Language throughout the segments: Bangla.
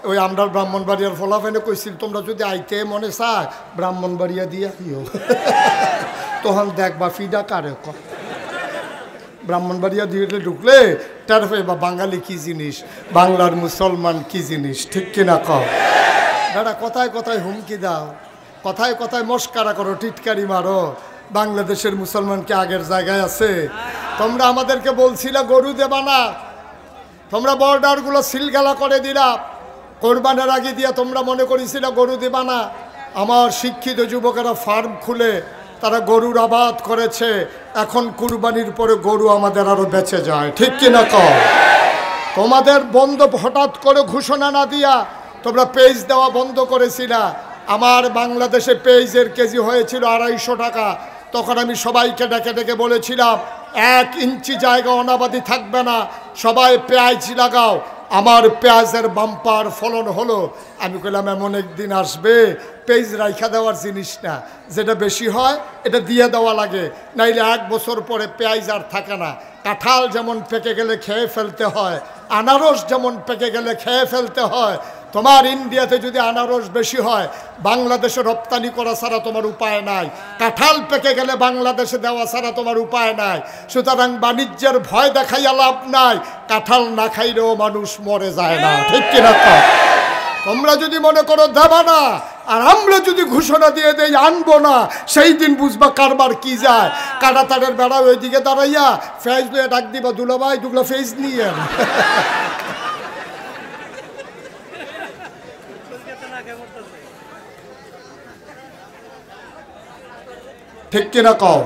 ওই আমরা ব্রাহ্মণবাড়িয়ার ফলাফেনে কইছিল তোমরা যদি আইতে মনে চায় ব্রাহ্মণবাড়িয়া দিয়া দিও তখন দেখবা ফিডা কারে ক ব্রাহ্মণবাড়িয়া দিয়ে ঢুকলে তার বা বাঙালি কি জিনিস বাংলার মুসলমান কি জিনিস ঠিক কিনা কও দাদা কথায় কথায় হুমকি দাও কথায় কথায় মস্কারা করো টিটকারি মারো বাংলাদেশের মুসলমান কি আগের জায়গায় আছে তোমরা আমাদেরকে বলছিলে গরু দেবা না তোমরা বর্ডারগুলো সিলগালা করে দিলা কোরবানের আগে দিয়ে তোমরা মনে করেছিলে গরু দেবা না আমার শিক্ষিত যুবকেরা ফার্ম খুলে তারা গরুর আবাদ করেছে এখন কুরবানির পরে গরু আমাদের আরো বেঁচে যায় ঠিক কিনা কও তোমাদের বন্ধ হঠাৎ করে ঘোষণা না দিয়া তোমরা পেজ দেওয়া বন্ধ করেছিলা আমার বাংলাদেশে পেজের কেজি হয়েছিল 250 টাকা তখন আমি সবাইকে ডেকে ডেকে বলেছিলাম 1 ইঞ্চি জায়গা অনাবাদি থাকবে না সবাই পেঁয়াজ লাগাও আমার পেঁয়াজের বাম্পার ফলন হলো আমি কইলাম এমন একদিন আসবে পেঁয়াজ রাইখা দেওয়ার জিনিস না যেটা বেশি হয় এটা দিয়ে দেওয়া লাগে নাইলে 1 বছর পরে পেঁয়াজ আর থাকে না কাঁঠাল যেমন পেকে গেলে খেয়ে ফেলতে হয় আনারস যেমন পেকে গেলে খেয়ে ফেলতে হয় তোমার ইন্ডিয়াতে যদি আনারস বেশি হয় বাংলাদেশে রপ্তানি করা ছাড়া তোমার উপায় নাই কাঁঠাল পেকে গেলে বাংলাদেশে দেওয়া ছাড়া তোমার উপায় নাই সুতরাং বাণিজ্যের ভয় দেখাইয়া লাভ নাই কাঁঠাল না খাইলেও মানুষ মরে যায় না ঠিক কিনা তোমরা যদি মনে করো দেবা না আর আমরা যদি ঘোষণা দিয়ে দেই আনবো না সেই দিন বুঝবা কারবার কি যায় কাটাতারের বেড়া ওইদিকে দাঁড়াইয়া ফেজ দিয়ে ডাক দিবা দুলাভাই দুগুলো ফেজ নিয়ে ঠিক কিনা কও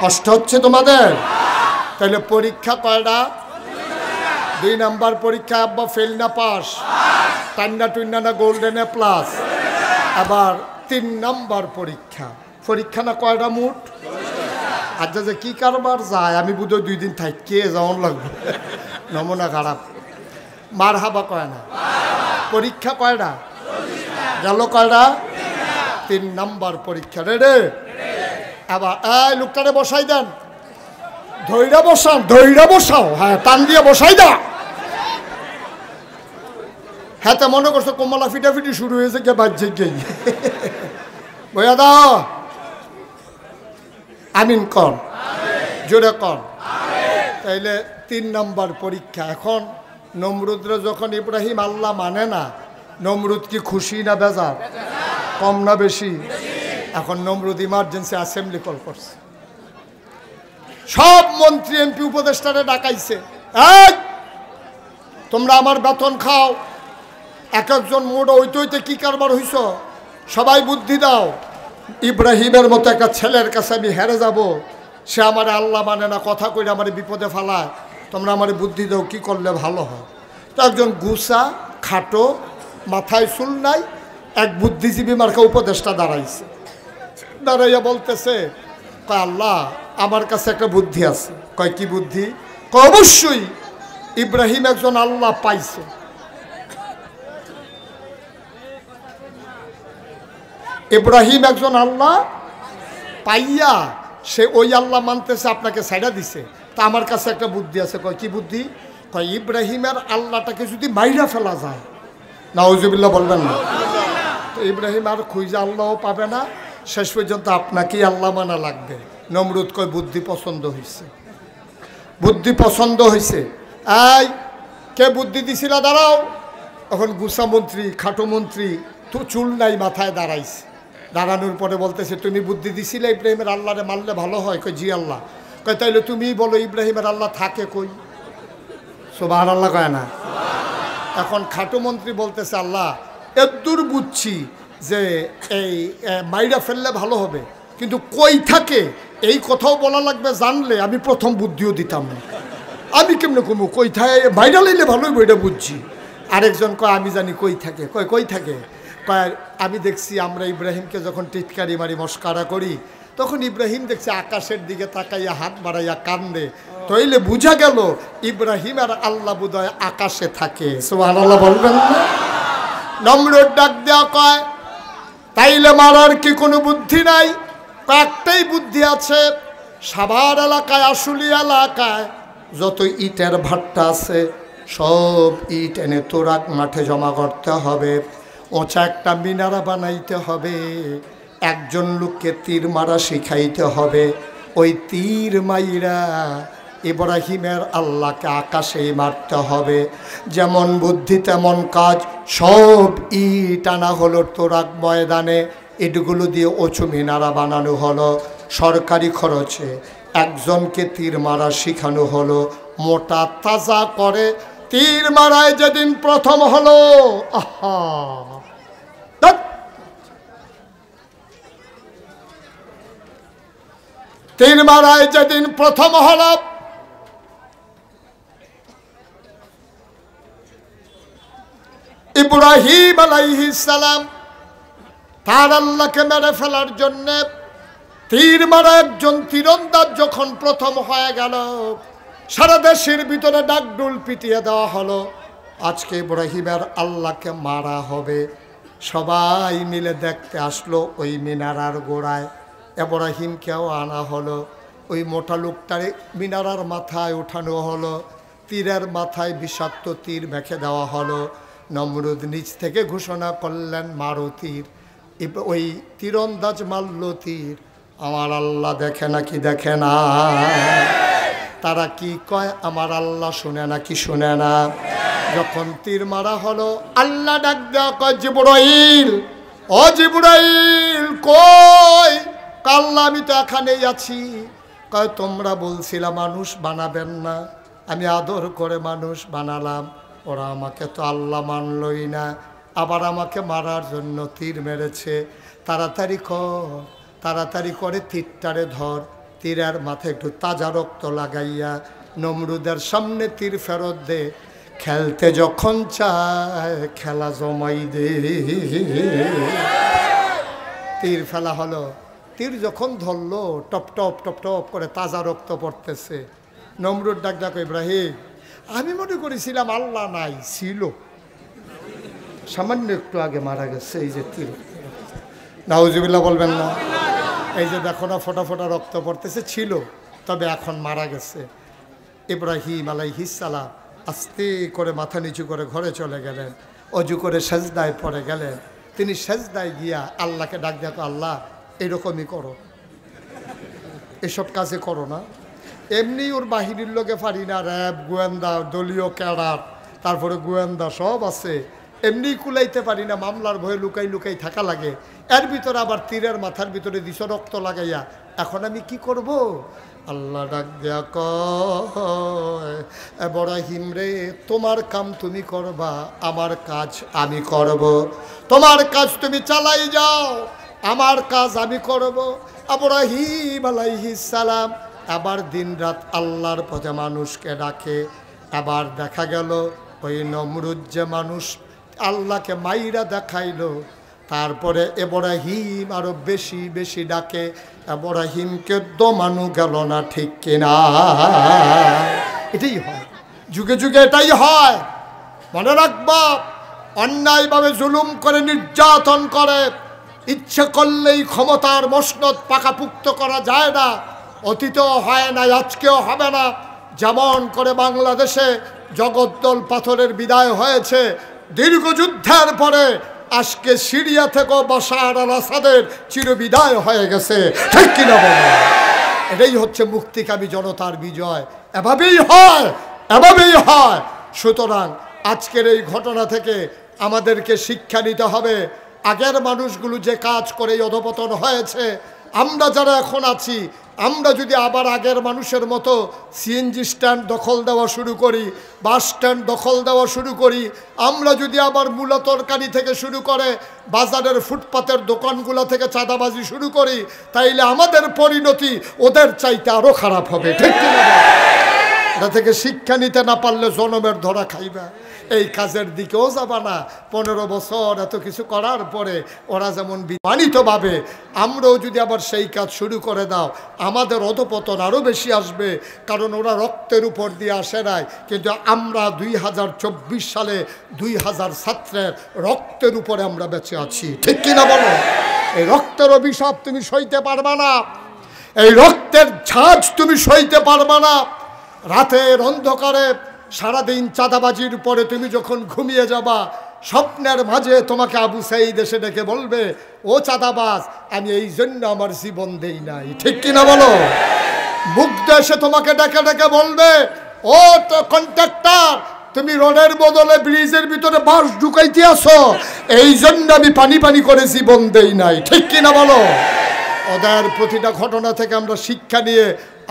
কষ্ট হচ্ছে তোমাদের তাহলে পরীক্ষা কয়টা 2 নাম্বার পরীক্ষা আব্বা ফেল না পাস টান্না টুন্না না গোল্ডেন এ প্লাস আবার 3 নাম্বার পরীক্ষা পরীক্ষা না কয়টা মোট আচ্ছা যে কি কারবার যায় আমি বুধ 2 দিন থাকি যাওয়ার লাগবে নমুনা খারাপ মার হাবা কয় না পরীক্ষা কয়টা গেল কয়টা 3 নাম্বার পরীক্ষা রে আবার এই লোকটারে বসাই দেন ধৈর্য বসাও হ্যাঁ টান দিয়ে বসাই দা হ্যাঁ তা মনে করছো কমলা ফিটাফিটি শুরু হয়েছে কে বাজছে কে বইয়া দাও আমিন কর জোরে কর তাইলে 3 নাম্বার পরীক্ষা এখন নমরুদরা যখন ইব্রাহিম আল্লাহ মানে না নমরুদ কি খুশি না বেজার কম না বেশি এখন নমরুদ ইমার্জেন্সি অ্যাসেম্বলি কল করছে সব মন্ত্রী এমপি উপদেষ্টারে ডাকাইছে এই তোমরা আমার বেতন খাও এক একজন মোড় ওইতে কি কারবার হইছ সবাই বুদ্ধি দাও ইব্রাহিমের মতো একটা ছেলের কাছে আমি হেরে যাব সে আমার আল্লাহ মানে না কথা কইরা আমার বিপদে ফেলায় তোমরা আমার বুদ্ধি দাও কি করলে ভালো হয় তো একজন গুসা খাটো মাথায় চুল নাই এক বুদ্ধিজীবী মার্কা উপদেষ্টা দাঁড়াইছে দাঁড়াইয়া বলতেছে আল্লাহ আমার কাছে একটা বুদ্ধি আছে কয় কি বুদ্ধি অবশ্যই ইব্রাহিম একজন আল্লাহ পাইছে ইব্রাহিম একজন আল্লাহ পাইয়া সে ওই আল্লাহ মানতেছে আপনাকে ছাইড়া দিছে তা আমার কাছে একটা বুদ্ধি আছে কয় কি বুদ্ধি কয় ইব্রাহিমের আল্লাহটাকে যদি মাইরা ফেলা যায় নাউজুবিল্লাহ বলবেন না তো ইব্রাহিম আর খুঁজে আল্লাহও পাবে না শেষ পর্যন্ত আপনাকেই আল্লাহ মানা লাগবে নমরুদ কয় বুদ্ধি পছন্দ হয়েছে বুদ্ধি পছন্দ হয়েছে এই কে বুদ্ধি দিছিল দাঁড়াও এখন গুসা মন্ত্রী খাটো মন্ত্রী তো চুল নাই মাথায় দাঁড়াইছে দাঁড়ানোর পরে বলতেছে তুমি বুদ্ধি দিছিলে ইব্রাহিমের আল্লাহরে মানলে ভালো হয় কই জি আল্লাহ কয় তাইলে তুমিই বলো ইব্রাহিমের আল্লাহ থাকে কই সুবহানাল্লাহ কয় না এখন খাটো মন্ত্রী বলতেছে আল্লাহ এদূর বুঝছি যে এই মাইরা ফেললে ভালো হবে কিন্তু কই থাকে এই কথাও বলা লাগবে জানলে আমি প্রথম বুদ্ধিও দিতাম না আমি কেমনে কমু কই থাকে মাইরা লইলে ভালোই বইটা বুঝছি আরেকজন কয় আমি জানি কই থাকে কই থাকে কয় আমি দেখছি আমরা ইব্রাহিমকে যখন টিটকারি মারি মস্কারা করি তখন ইব্রাহিম দেখছি আকাশের দিকে তাকাইয়া হাত বাড়াইয়া কান্দে তাইলে বুঝা গেল ইব্রাহিম আর আল্লাহ বোধহয় আকাশে থাকে সুবহানাল্লাহ বলবেন না নমরুদ ডাক দেয়া কয় তাইলে মারার কি কোনো বুদ্ধি নাই একটাই বুদ্ধি আছে সাভার এলাকায় আশুলি এলাকায় যত ইটের ভাট্টা আছে সব ইট এনে তোরাক মাঠে জমা করতে হবে, উঁচা একটা মিনারা বানাইতে হবে, একজন লোককে তীর মারা শিখাইতে হবে, ওই তীর মাইরা ইব্রাহিমের আল্লাহকে আকাশেই মারতে হবে। যেমন বুদ্ধি তেমন কাজ, সব ইট আনা হলো তোরাক ময়দানে, ইটগুলো দিয়ে উঁচু মিনারা বানানো হলো, সরকারি খরচে একজনকে তীর মারা শিখানো হলো, মোটা তাজা করে। তীর মারায় যেদিন প্রথম হলো, আহা তীর মারায় যেদিন প্রথম হলো, ইব্রাহিম আলাইহিস সালাম তার আল্লাহকে মেরে ফেলার জন্য তীর মারা একজন তীরন্দাজ যখন প্রথম হয়ে গেল, সারা দেশের ভিতরে ডাকডুল পিটিয়ে দেওয়া হলো, আজকে ইব্রাহিমের আল্লাহকে মারা হবে। সবাই মিলে দেখতে আসলো ওই মিনারার গোড়ায়, ইব্রাহিমকেও আনা হলো, ওই মোটা লোকটারে মিনারার মাথায় উঠানো হলো, তীরের মাথায় বিষাক্ত তীর মেখে দেওয়া হলো। নমরুদ নিচ থেকে ঘোষণা করলেন, মারো তীর। ওই তীরন্দাজ মারল তীর। আমার আল্লাহ দেখে নাকি দেখে না? তারা কি কয়, আমার আল্লাহ শুনে নাকি শুনে না? যখন তীর মারা হলো, আল্লাহ ডাক দেয়া কয়, জিবরাইল, ও জিবরাইল কই? আল্লাহ, আমি তো এখানেই আছি। কয়, তোমরা বলছিলা মানুষ বানাবেন না, আমি আদর করে মানুষ বানালাম, ওরা আমাকে তো আল্লাহ মানলই না, আবার আমাকে মারার জন্য তীর মেরেছে। তাড়াতাড়ি কর, তাড়াতাড়ি করে তীরটারে ধর, তীরের মাথায় একটু তাজা রক্ত লাগাইয়া নমরুদের সামনে তীর ফেরত দে। খেলতে যখন চায় খেলা জমাই দে। তীর ফেলা হলো, তীর যখন ধরলো, টপ টপ টপ টপ করে তাজা রক্ত পড়তেছে। নমরুদ ডাক ডাক, ইব্রাহিম, আমি মনে করেছিলাম আল্লাহ নাই, ছিল, সামান্য একটু আগে মারা গেছে। এই যে তীর, নাউজুবিল্লাহ বলবেন না? এই যে দেখো না, ফোটা ফোটা রক্ত পড়তেছে, ছিল, তবে এখন মারা গেছে। ইব্রাহিম আলাইহিস সালাম আস্তে করে মাথা নিচু করে ঘরে চলে গেলেন, অজু করে সেজদায় পড়ে গেলেন। তিনি সেজদায় গিয়া আল্লাহকে ডাক দেখো, আল্লাহ এরকমই করো, এসব কাজে করো না। এমনি ওর বাহিনীর লোকে পারি না, র্যাব, গোয়েন্দা, দলীয় ক্যাডার, তারপরে গোয়েন্দা সব আছে, এমনি কুলাইতে পারি না, মামলার ভয়ে লুকাই লুকাই থাকা লাগে। এর ভিতরে আবার তীরের মাথার ভিতরে দিছ রক্ত লাগাইয়া, এখন আমি কি করব? আল্লাহ ডাক দেয়া কয়, ইব্রাহিম রে, তোমার কাম তুমি করবা, আমার কাজ আমি করব। তোমার কাজ তুমি চালাই যাও, আমার কাজ আমি করব। ইব্রাহিম আলাইহিস সালাম আবার দিন রাত আল্লাহর পথে মানুষকে ডাকে। আবার দেখা গেল ওই নমরুদ যে মানুষ আল্লাহকে মাইরা দেখাইলো, তারপরে ইব্রাহিম আরো বেশি বেশি ডাকে। ইব্রাহিমকে দমানো গেল না, ঠিক কিনা? এটাই হয়, যুগে যুগে এটাই হয়। মনে রাখবা, অন্যায়ভাবে জুলুম করে, নির্যাতন করে, ইচ্ছে করলেই ক্ষমতার মসনদ পাকাপুক্ত করা যায় না। অতীতেও হয় না, আজকেও হবে না। যেমন করে বাংলাদেশে জগদ্দল পাথরের বিদায় হয়েছে দীর্ঘ যুদ্ধের পরে, আজকে সিরিয়া থেকেও বাশার আল আসাদের চিরবিদায় হয়ে গেছে, ঠিক কিনা বলো? এটাই হচ্ছে মুক্তিকামী জনতার বিজয়। এভাবেই হয়, এভাবেই হয়। সুতরাং আজকের এই ঘটনা থেকে আমাদেরকে শিক্ষা নিতে হবে। আগের মানুষগুলো যে কাজ করে অধপতন হয়েছে, আমরা যারা এখন আছি, আমরা যদি আবার আগের মানুষের মতো সিএনজি স্ট্যান্ড দখল দেওয়া শুরু করি, বাস স্ট্যান্ড দখল দেওয়া শুরু করি, আমরা যদি আবার মূলা তরকারি থেকে শুরু করে বাজারের ফুটপাতের দোকানগুলো থেকে চাঁদাবাজি শুরু করি, তাইলে আমাদের পরিণতি ওদের চাইতে আরও খারাপ হবে, ঠিক কিনা? এটা থেকে শিক্ষা নিতে না পারলে জনমের ধরা খাইবা। এই কাজের দিকেও যাবা না। 15 বছর এত কিছু করার পরে ওরা যেমন বিমানিতভাবে, আমরাও যদি আবার সেই কাজ শুরু করে দাও, আমাদের অধপতন আরও বেশি আসবে। কারণ ওরা রক্তের উপর দিয়ে আসে নাই, কিন্তু আমরা 2024 সালে 2000 ছাত্রের রক্তের উপরে আমরা বেঁচে আছি, ঠিক কিনা বলো? এই রক্তের অভিশাপ তুমি সইতে পারবা না, এই রক্তের ঝাঁজ তুমি সইতে পারবা না। রাতের অন্ধকারে সারাদিন চাঁদাবাজির পরে তুমি যখন ঘুমিয়ে যাবা, স্বপ্নের মাঝে তোমাকে আবু সাঈদ এসে ডেকে বলবে, ও চাঁদাবাজ, আমি এই জন্য আমার জীবন দেই নাই। ঠিক কিনা বলো? মুগ্ধ এসে তোমাকে ডেকে ডেকে বলবে, ও কন্ট্রাক্টর, তুমি রোডের বদলে ব্রিজের ভিতরে বাঁশ ঢুকাইতে আসো, এই জন্য আমি পানি পানি করে জীবন দেই নাই। ঠিক কিনা বলো? ওদের প্রতিটা ঘটনা থেকে আমরা শিক্ষা নিয়ে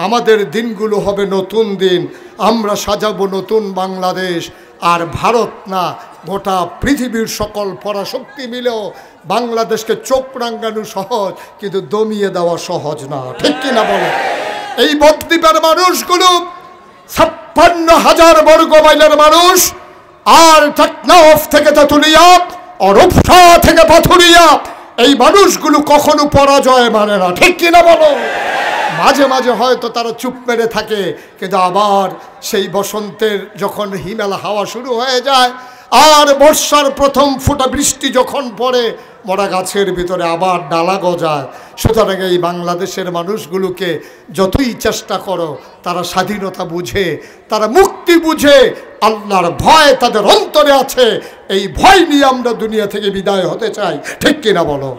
আমাদের দিনগুলো হবে নতুন দিন। আমরা সাজাবো নতুন বাংলাদেশ। আর ভারত না, গোটা পৃথিবীর সকল পরাশক্তি মিলেও বাংলাদেশকে চোখ রাঙানো সহজ, কিন্তু দমিয়ে দেওয়া সহজ না। ঠিক কিনা বলো? এই বদ্বীপের মানুষগুলো 56,000 বর্গ মাইলের মানুষ, আর টেকনাফ থেকে তেঁতুলিয়া, রূপসা থেকে পাথুরিয়া, এই মানুষগুলো কখনো পরাজয় মানে না। ঠিক কিনা বলো? মাঝে মাঝে হয়তো তারা চুপ মেরে থাকে, কিন্তু আবার সেই বসন্তের যখন হিমেল হাওয়া শুরু হয়ে যায় আর বর্ষার প্রথম ফোঁটা বৃষ্টি যখন পড়ে, মরা গাছের ভিতরে আবার ডালা গজায়। সুতরাং এই বাংলাদেশের মানুষগুলোকে যতই চেষ্টা করো, তারা স্বাধীনতা বুঝে, তারা মুক্তি বুঝে, আল্লাহর ভয় তাদের অন্তরে আছে। এই ভয় নিয়ে আমরা দুনিয়া থেকে বিদায় হতে চাই। ঠিক কিনা বলো?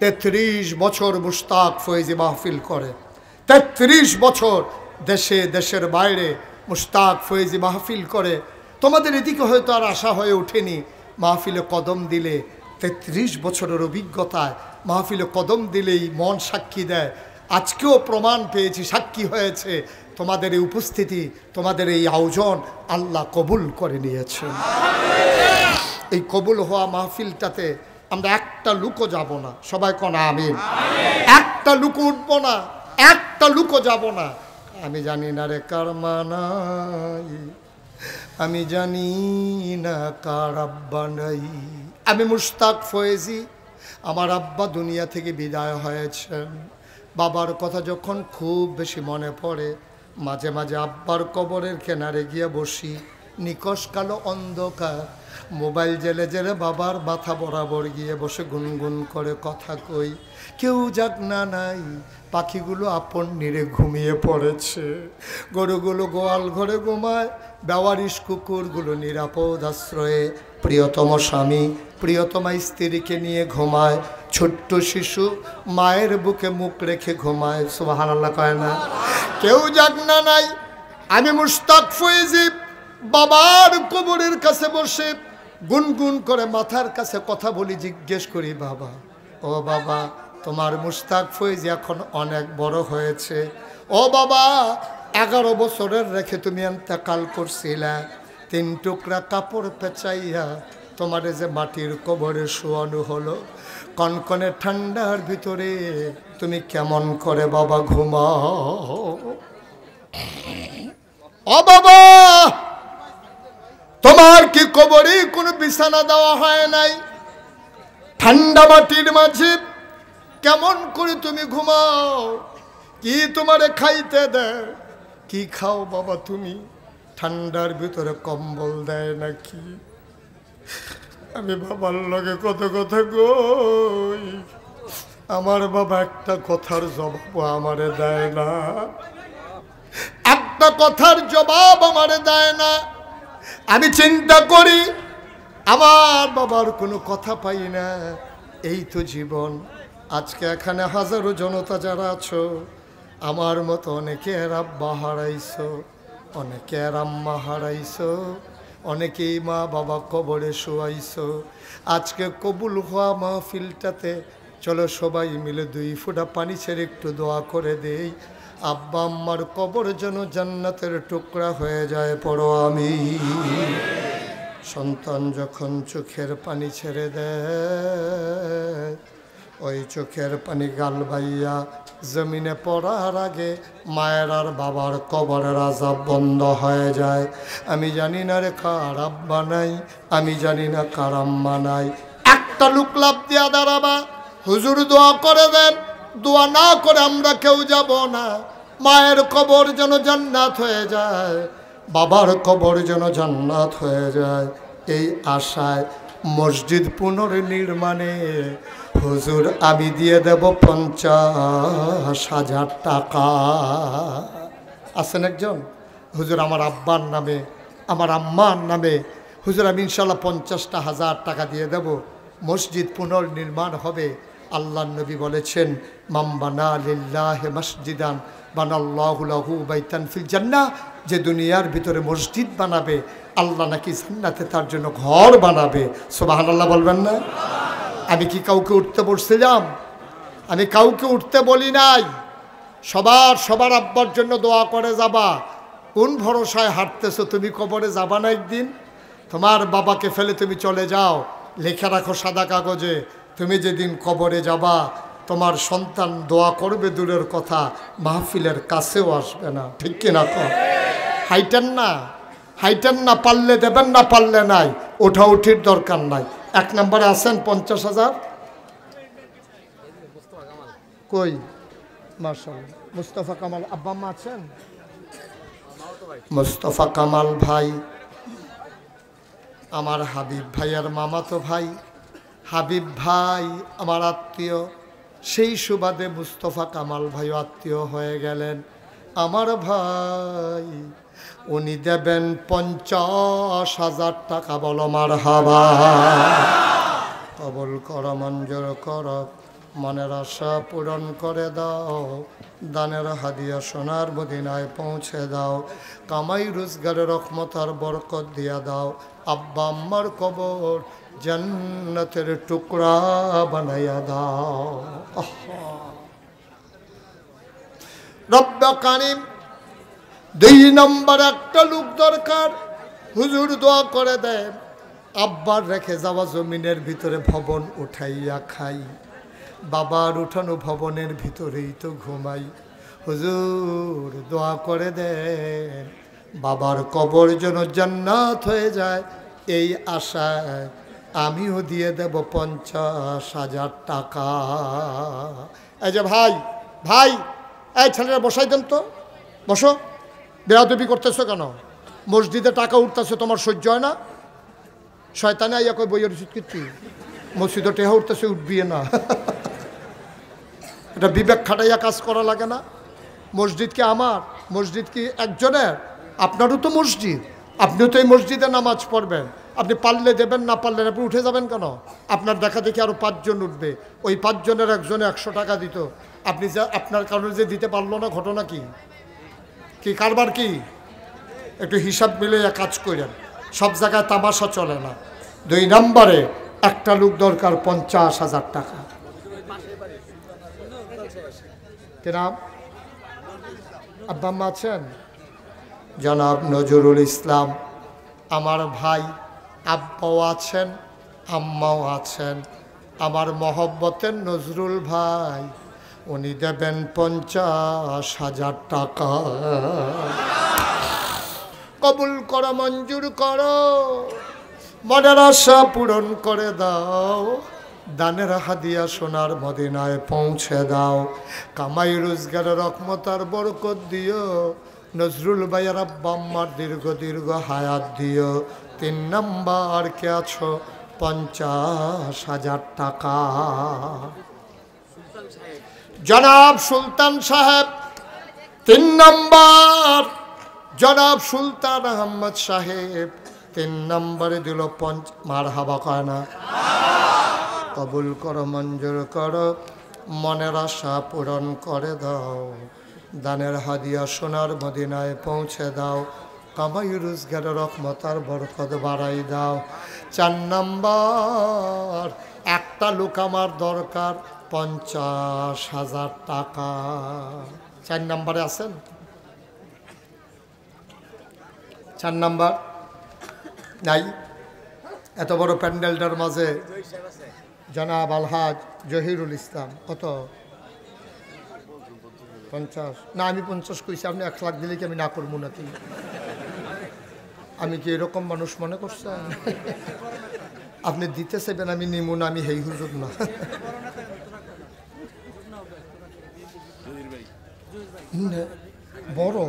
33 বছর মুশতাক ফয়েজি মাহফিল করে। 33 বছর দেশে দেশের বাইরে মুশতাক ফয়েজি মাহফিল করে। তোমাদের এদিকে হয়তো আর আশা হয়ে ওঠেনি। মাহফিলে কদম দিলে, 33 বছরের অভিজ্ঞতায় মাহফিলে কদম দিলেই মন সাক্ষী দেয়। আজকেও প্রমাণ পেয়েছি, সাক্ষী হয়েছে, তোমাদের এই উপস্থিতি, তোমাদের এই আয়োজন আল্লাহ কবুল করে নিয়েছেন। এই কবুল হওয়া মাহফিলটাতে আমরা একটা লুকও যাব না। সবাই কোন আমিন। একটা লুক উঠবো না, একটা লুকও যাব না। আমি জানি না রে কার মানাই, আমি জানি না কার আব্বা নাই। আমি মুশতাক ফয়েজি, আমার আব্বা দুনিয়া থেকে বিদায় হয়েছেন। বাবার কথা যখন খুব বেশি মনে পড়ে, মাঝে মাঝে আব্বার কবরের কিনারে গিয়ে বসি। নিকশ কালো অন্ধকার, মোবাইল জেলে জেলে বাবার মাথা বরাবর গিয়ে বসে গুনগুন করে কথা কই। কেউ যাক না নাই, পাখিগুলো আপন নিরে ঘুমিয়ে পড়েছে, গরুগুলো গোয়াল ঘরে ঘুমায়, বেওয়ারিশ কুকুরগুলো নিরাপদ আশ্রয়ে প্রিয়তম স্বামী প্রিয়তমা স্ত্রীকে নিয়ে ঘুমায়, ছোট্ট শিশু মায়ের বুকে মুখ রেখে ঘুমায়। সুবহানাল্লাহ কয় না? কেউ যাক না নাই। আমি মুশতাক ফয়েজি বাবার কবরের কাছে বসে গুনগুন করে মাথার কাছে কথা বলি, জিজ্ঞেস করি, বাবা, ও বাবা, তোমার মুশতাক ফয়েজি এখন অনেক বড় হয়েছে। ও বাবা, 11 বছরের রেখে তুমি ইন্তেকাল করছিলা, 3 টুকরা কাপড় পেঁচাইয়া তোমার যে মাটির কবরে শোয়ানো হলো, কনকনে ঠান্ডার ভিতরে তুমি কেমন করে বাবা ঘুমাও? ও বাবা, তোমার কি কবরে কোনো বিছানা দেওয়া হয় নাই? ঠান্ডা মাটির মাঝে কেমন করে তুমি ঘুমাও? কি তোমারে খাইতে দেয়? কি খাও বাবা তুমি? ঠান্ডার ভিতরে কম্বল দেয় নাকি? আমি বাবার লগে কত কথা কই, আমার বাবা একটা কথার জবাব আমারে দেয় না, একটা কথার জবাব আমারে দেয় না। আমি চিন্তা করি, আমার বাবার কোনো কথা পাই না। এই তো জীবন। আজকে এখানে হাজারো জনতা যারা আছো, আমার মতো অনেকের আব্বা হারাইছো, অনেকের আম্মা হারাইছো, অনেকেই মা বাবা কবরে শোয়াইছো। আজকে কবুল হওয়া মাহফিলটাতে চলো সবাই মিলে 2 ফোঁটা পানি ছেড়ে একটু দোয়া করে দেই, আব্বা আম্মার কবর যেন জান্নাতের টুকরা হয়ে যায়। পড়ো আমি। সন্তান যখন চোখের পানি ছেড়ে দেয়, ওই চোখের পানি গাল বাইয়া জমিনে পড়ার আগে মায়ের আর বাবার কবরের আযাব বন্ধ হয়ে যায়। আমি জানি না রে কার আব্বা নাই, আমি জানি না কার আম্মা নাই। একটা লোক লাভ দিয়া দাঁড়াবা, হুজুর দোয়া করে দেন। দোয়া না করে আমরা কেউ যাব না। মায়ের কবর যেন জান্নাত হয়ে যায়, বাবার কবর যেন জান্নাত হয়ে যায়, এই আশায় মসজিদ পুনর্নির্মাণে হুজুর আমি দিয়ে দেব 50,000 টাকা। আছেন একজন? হুজুর আমার আব্বার নামে, আমার আম্মার নামে, হুজুর আমি ইনশাল্লাহ 50,000 টাকা দিয়ে দেব, মসজিদ পুনর্নির্মাণ হবে। আল্লাহ নবী বলেছেন, মান বানা লিল্লাহি মসজিদান বানাল্লাহু লাহু বাইতান ফিল জান্নাহ, যে দুনিয়ার ভিতরে মসজিদ বানাবে আল্লাহ নাকি জান্নাতে তার জন্য ঘর বানাবে। সুবহানাল্লাহ বলবেন না? আমি কি কাউকে উঠতে বলছিলাম? আমি কাউকে উঠতে বলি নাই। সবার আব্বার জন্য দোয়া করে যাবা। কোন ভরসায় হাঁটতেছো? তুমি কবরে যাবা না একদিন? তোমার বাবাকে ফেলে তুমি চলে যাও, লেখা রাখো সাদা কাগজে, তুমি যেদিন কবরে যাবা তোমার সন্তান দোয়া করবে দূরের কথা, মাহফিলের কাছেও আসবে না। ঠিক কিনা? হাইটেন না, পারলে দেবেন, না পারলে নাই। ওঠাউঠির দরকার নাই। 1 নম্বরে আছেন 50,000। কই? মাশাআল্লাহ। মুস্তাফা কামাল আব্বা আম্মা আছেন? মুস্তাফা কামাল ভাই আমার হাবিব ভাইয়ের মামাতো ভাই। হাবিব ভাই আমার আত্মীয়, সেই সুবাদে মুস্তাফা কামাল ভাইও আত্মীয় হয়ে গেলেন। আমার ভাই উনি দেবেন 50,000 টাকা। বলো মারহাবা। কবুল কর, মঞ্জুর কর, মনের আশা পূরণ করে দাও, দানের হাদিয়া সোনার মদিনায় পৌঁছে দাও, কামাই রোজগারের রহমত আর বরকত দিয়া দাও। আব্বা আম্মার কবর জান্নাতের টুকরা বানাইয়া দাও। রব্বা কারিম। 2 নম্বর একটা লোক দরকার। হুজুর দোয়া করে দেন, আব্বার রেখে যাওয়া জমিনের ভিতরে ভবন উঠাইয়া খাই, বাবার উঠানো ভবনের ভিতরেই তো ঘুমাই। হুজুর দোয়া করে দেন, বাবার কবর যেন জান্নাত হয়ে যায়, এই আশায় আমিও দিয়ে দেব 50,000 টাকা। এই যে ভাই এই ছেলেরা বসাই দেন তো, বসো। বেয়াদবি করতেছো কেন? মসজিদে টাকা উঠতেছে, তোমার সহ্য হয় না? শয়তানে আইয়া কই বইয়ের উচিত কিচ্ছু, মসজিদে টেহা উঠতেছে, উঠবি না। এটা বিবেক খাটাইয়া কাজ করা লাগে না? মসজিদ কি আমার? মসজিদ কি একজনের? আপনারও তো মসজিদ, আপনিও তো এই মসজিদে নামাজ পড়বেন। আপনি পারলে দেবেন, না পারলেন আপনি উঠে যাবেন কেন? আপনার দেখা দেখি আরও 5 জন উঠবে, ওই 5 জনের একজনে 100 টাকা দিত, আপনি যা আপনার কারণে যে দিতে পারলো না, ঘটনা কি? কারবার কি? একটু হিসাব মিলিয়ে কাজ করেন, সব জায়গায় তামাশা চলে না। 2 নম্বরে একটা লোক দরকার 50,000 টাকা। কি নাম? আব্বা আম্মা আছেন? জনাব নজরুল ইসলাম আমার ভাই, আব্বাও আছেন, আম্মাও আছেন। আমার মহব্বতের নজরুল ভাই, উনি দেবেন 50,000 টাকা। কবুল করো, মঞ্জুর করো, মনের আশা পূরণ করে দাও, দানের হাদিয়া সোনার মদিনায় পৌঁছে দাও, কামাই রোজগারের রহমত আর বরকত দিও, নজরুল ভাইয়ের আব্বা আম্মার দীর্ঘ হায়াত দিও। 3 নম্বর কে আছো? 50,000 টাকা। জনাব সুলতান সাহেব 3 নম্বর। জনাব সুলতান আহমদ সাহেব 3 নম্বরে দিল মারহাবা কয় না? কবুল করো, মঞ্জুর করো, মনের আশা পূরণ করে দাও, দানের হাদিয়া সোনার মদিনায় পৌঁছে দাও, কামাই রোজগারের রহমত আর বরকত বাড়াই দাও। 4 নম্বর একটা লোক আমার দরকার 50,000 টাকা। 4 নম্বরে আছেন? 4 নম্বর নাই? এত বড় প্যান্ডেলটার মাঝে জনাব আলহাজ জহিরুল ইসলাম কত? 50 না, আমি 50 কইছি, আপনি 1 লাখ দিলে কি আমি না করবো নাকি? আমি কি এরকম মানুষ মনে করছেন? আপনি দিতে চাইবেন, আমি নিমু না, আমি হেই হুজুর না। বড়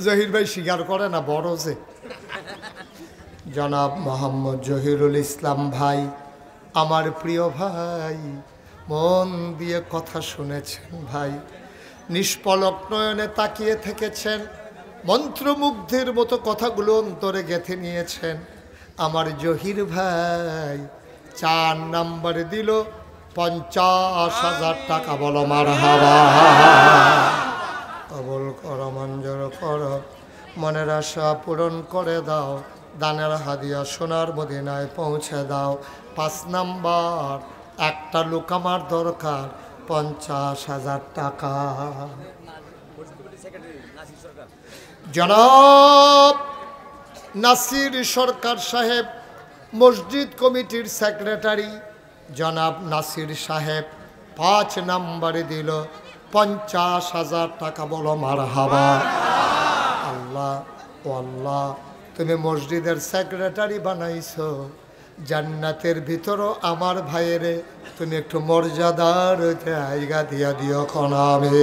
জহির ভাই স্বীকার করে না বড় যে। জনাব মোহাম্মদ জহিরুল ইসলাম ভাই আমার প্রিয় ভাই, মন দিয়ে কথা শুনেছেন ভাই। নিষ্পলক নয়নে তাকিয়ে থেকেছেন, মন্ত্রমুগ্ধের মতো কথাগুলো অন্তরে গেঁথে নিয়েছেন। আমার জহির ভাই 4 নম্বরে দিল 50,000 টাকা। বলো মারহাবা। কবুল করো, মঞ্জুর করো, মনের আশা পূরণ করে দাও, দানের হাদিয়া সোনার মদিনায় পৌঁছে দাও। 5 নাম্বার, একটা লোক আমার দরকার, 50,000 টাকা। জনাব নাসির সরকার সাহেব, মসজিদ কমিটির সেক্রেটারি জনাব নাসির সাহেব 5 নম্বরে দিল 50,000 টাকা। বলো মারহাবা। আল্লাহ ও আল্লাহ, তুমি মসজিদের সেক্রেটারি বানাইছো, জান্নাতের ভিতরও আমার ভাইয়েরে তুমি একটু মর্যাদার জায়গা দিয়া দিও কনামে।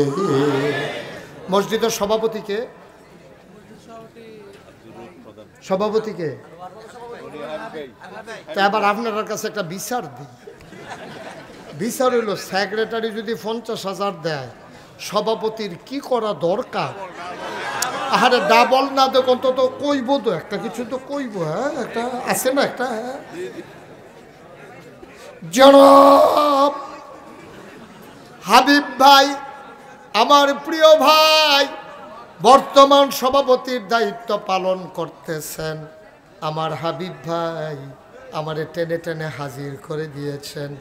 মসজিদের সভাপতিকে, সভাপতিকে তা আবার আপনার কাছে একটা বিচার দিই। বিচার হইল, সেক্রেটারি যদি 50,000 দেয়, সভাপতির কি করা দরকার? আরে ডাবল না দেখুন তো কইব, তো একটা কিছু তো কইব। হ্যাঁ, একটা আছে না একটা। হ্যাঁ, জনাব হাবিব ভাই, আমার প্রিয় ভাই, বর্তমান সভাপতির দায়িত্ব পালন করতেছেন। আমার হাবিব ভাই আমারে টেনে টেনে হাজির করে দিয়েছেন।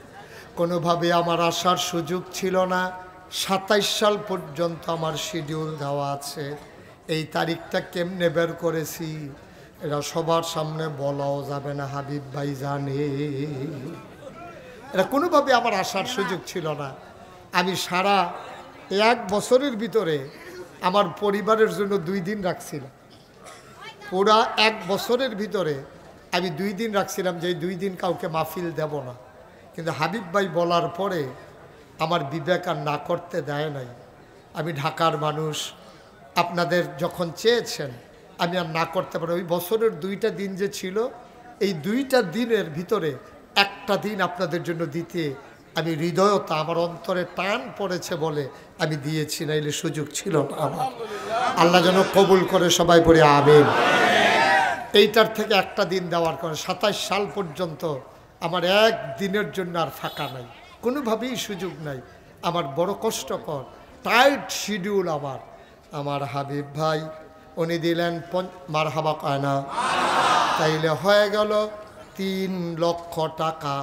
কোনোভাবে আমার আসার সুযোগ ছিল না। 27 সাল পর্যন্ত আমার শিডিউল দেওয়া আছে। এই তারিখটা কেমনে বের করেছি এটা সবার সামনে বলাও যাবে না, হাবিব ভাই জানে। এটা কোনোভাবে আমার আসার সুযোগ ছিল না। আমি সারা 1 বছরের ভিতরে আমার পরিবারের জন্য 2 দিন রাখছিলাম। পুরা 1 বছরের ভিতরে আমি 2 দিন রাখছিলাম, যে 2 দিন কাউকে মাহফিল দেব না। কিন্তু হাবিব ভাই বলার পরে আমার বিবেক আর না করতে দেয় নাই। আমি ঢাকার মানুষ, আপনাদের যখন চেয়েছেন আমি আর না করতে পারি। ওই বছরের 2টা দিন যে ছিল, এই 2টা দিনের ভিতরে একটা দিন আপনাদের জন্য দিতে আমি হৃদয়তা, আমার অন্তরে টান পড়েছে বলে আমি দিয়েছি, নাইলে সুযোগ ছিল না আমার। আল্লাহ যেন কবুল করে, সবাই পড়ে আমিন। এইটার থেকে একটা দিন দেওয়ার কারণে 27 সাল পর্যন্ত আমার 1 দিনের জন্য আর ফাঁকা নাই, কোনোভাবেই সুযোগ নাই। আমার বড় কষ্টকর, টাইট শিডিউল আমার। আমার হাবিব ভাই উনি দিলেন মারহাবা কয়না, তাইলে হয়ে গেল 3 লক্ষ টাকা।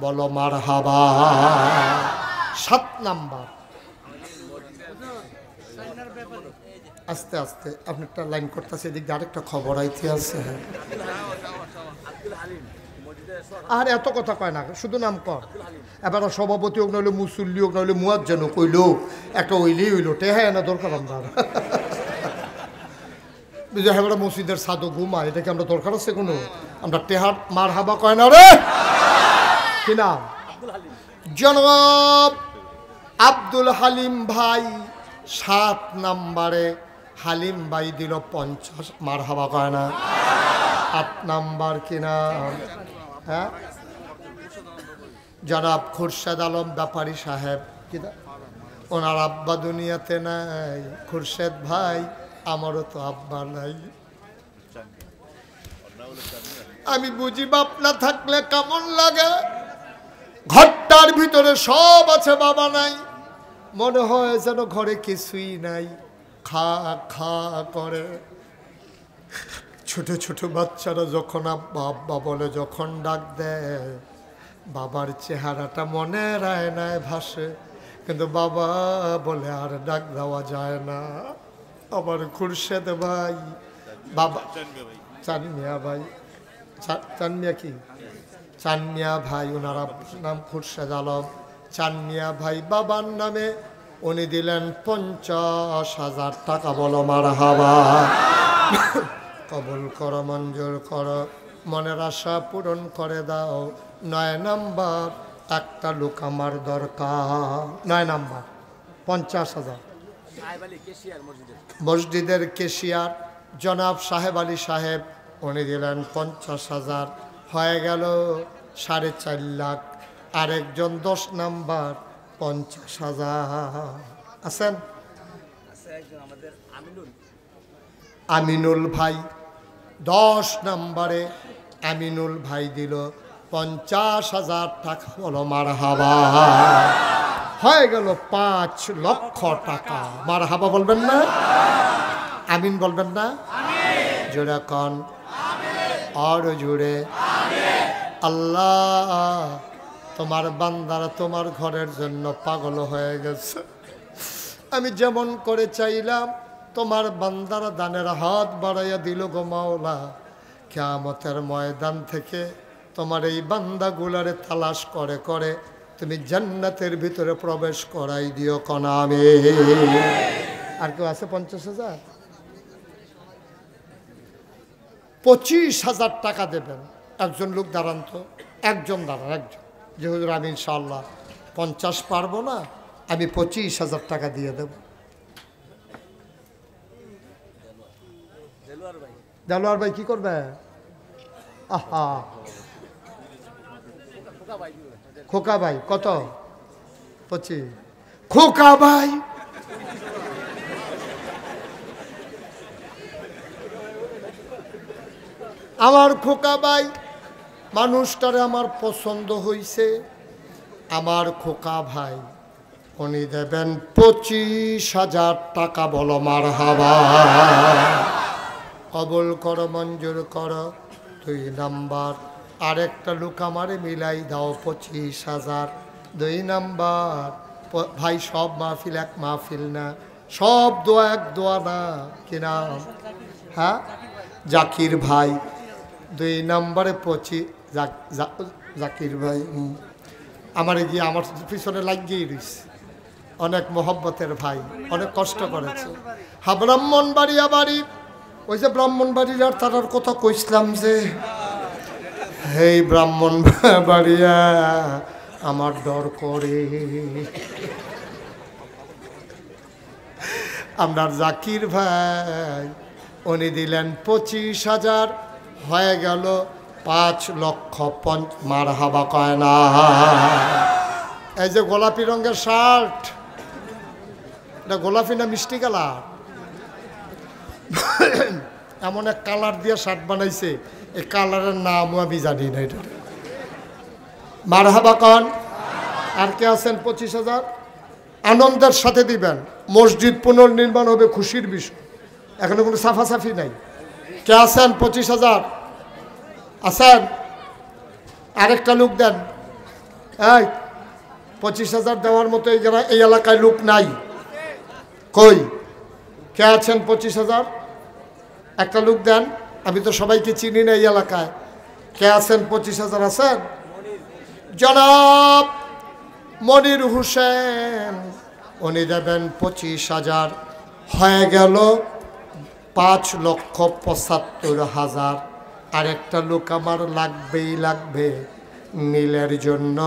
বলো মারহাবা। 7 নাম্বার, আস্তে আস্তে আপনি একটা লাইন করতেছে, এদিক দিয়ে আরেকটা খবর আইতে আছে। আর এত কথা কয় না, শুধু নাম কর। এবার সভাপতি হোক, নইলে মুসল্লি হোক, নইলে মুয়াজ্জিন হোক, কইল একটা ওইলেই হইল, টেহা না দরকার আমরা। হ্যাঁ, মসজিদের সাদো ঘুমা, এটা কি আমরা দরকার আছে কোনো? আমরা টেহার মার হাবা কয় না রে। কি নাম? জনাব আব্দুল হালিম ভাই 7 নম্বরে। হালিম ভাই দিল 50, মার হাবা কয় না। 8 নাম্বার কি নাম? হ্যাঁ, জনাব খুরশেদ আলম ব্যাপারী সাহেব। কি ওনার আব্বা দুনিয়াতে নাই। খুরশেদ ভাই, আমারও তো আব্বা নাই। আমি বুঝি বাপ না থাকলে কেমন লাগে। ঘরটার ভিতরে সব আছে, বাবা নাই। মনে হয় যেন ঘরে কিছুই নাই, খা খা করে। ছোট ছোট বাচ্চারা যখন আব্বা আব্বা বলে, যখন ডাক দেয়, বাবার চেহারাটা মনের আয়নায় ভাসে, কিন্তু বাবা বলে আর ডাক দেওয়া যায় না। আমার খুরশেদ ভাই, বাবা চানমিয়া ভাই, চানমিয়া কি চানমিয়া ভাই, ওনার নাম খুরশেদ আলম। চানমিয়া ভাই বাবার নামে উনি দিলেন 50,000 টাকা। বলো মারহাবা। কবুল করো, মঞ্জুর করো, মনের আশা পূরণ করে দাও। 9 নাম্বার, একটা লোক আমার দরকার। 9 নাম্বার 50,000। মসজিদের কেশিয়ার জনাব সাহেব আলী সাহেব, উনি দিলেন 50,000। হয়ে গেল 4.5 লাখ। আরেকজন 10 নাম্বার 50,000 আছেন। আমিনুল ভাই 10 নম্বরে আমিনুল ভাই দিল 50,000 টাকা। বলো মারহাবা। হয়ে গেল 5 লক্ষ টাকা। মারহাবা বলবেন না? আমিন বলবেন না? জোরে কোন আর জোরে। আল্লাহ তোমার বান্দারা তোমার ঘরের জন্য পাগল হয়ে গেছে। আমি যেমন করে চাইলাম তোমার বান্দারা দানের হাত বাড়াইয়া দিল গো মাওলা। কিয়ামতের ময়দান থেকে তোমার এই বান্দাগুলারে তালাশ করে করে তুমি জান্নাতের ভিতরে প্রবেশ করাই দিও কোনা আমিন। আর কেউ আছে 50,000? 25,000 টাকা দেবেন। একজন লোক দাঁড়ান তো, একজন দাঁড়ান, একজন। যে হুজুর আমি ইনশাআল্লাহ 50 পারবো না, আমি 25,000 টাকা দিয়ে দেব। দেলোয়ার ভাই কি করবে? আহা খোকা ভাই কত? 25। খোকা ভাই আমার খোকা ভাই মানুষটারে আমার পছন্দ হইছে। আমার খোকা ভাই উনি দেবেন 25,000 টাকা। বলো মারহাবা। কবুল করো, মঞ্জুর করো। 2 নাম্বার আরেকটা লোক আমারে মিলাই দাও 25,000। 2 নাম্বার ভাই সব মাহফিল এক মাহফিল না, সব দোয়া এক দোয়া না। কি নাম? হ্যাঁ জাকির ভাই। 2 নম্বরে 25 জাকির ভাই আমার গিয়ে আমার পিছনে লাগিয়েই রয়েছে। অনেক মোহব্বতের ভাই, অনেক কষ্ট করেছে। হা ব্রাহ্মণবাড়িয়া বাড়ি, ওই যে ব্রাহ্মণবাড়ির আর তার কথা কইছিলাম যে হেই ব্রাহ্মণবাড়িয়া আমার ডর করে। আপনার জাকির ভাই উনি দিলেন 25,000। হয়ে গেল 5 লক্ষ। মারহাবা কয় না? এই যে গোলাপি রঙের শার্ট, এটা গোলাপি না মিষ্টি কালার? এমন এক কালার দিয়ে শার্ট বানাইছে, এই কালারের নামও আমি জানি না। এটা মারহাবা কন। আর কে আছেন? 25,000 আনন্দের সাথে দিবেন। মসজিদ পুনর্নির্মাণ হবে, খুশির বিষয়। এখনো কোনো সাফাসাফি নাই। কে আছেন? 25,000 আছেন? আরেকটা লোক দেন। এই 25,000 দেওয়ার মতো এই এলাকায় লোক নাই। কই কে আছেন? 25,000 একটা লোক দেন। আমি তো সবাইকে চিনি না এই এলাকায়। কে আছেন? 25,000 আছেন? জনাব মনির হোসেন উনি দেবেন 25,000। হয়ে গেল 5,75,000। আরেকটা লোক আমার লাগবেই লাগবে নীলের জন্য।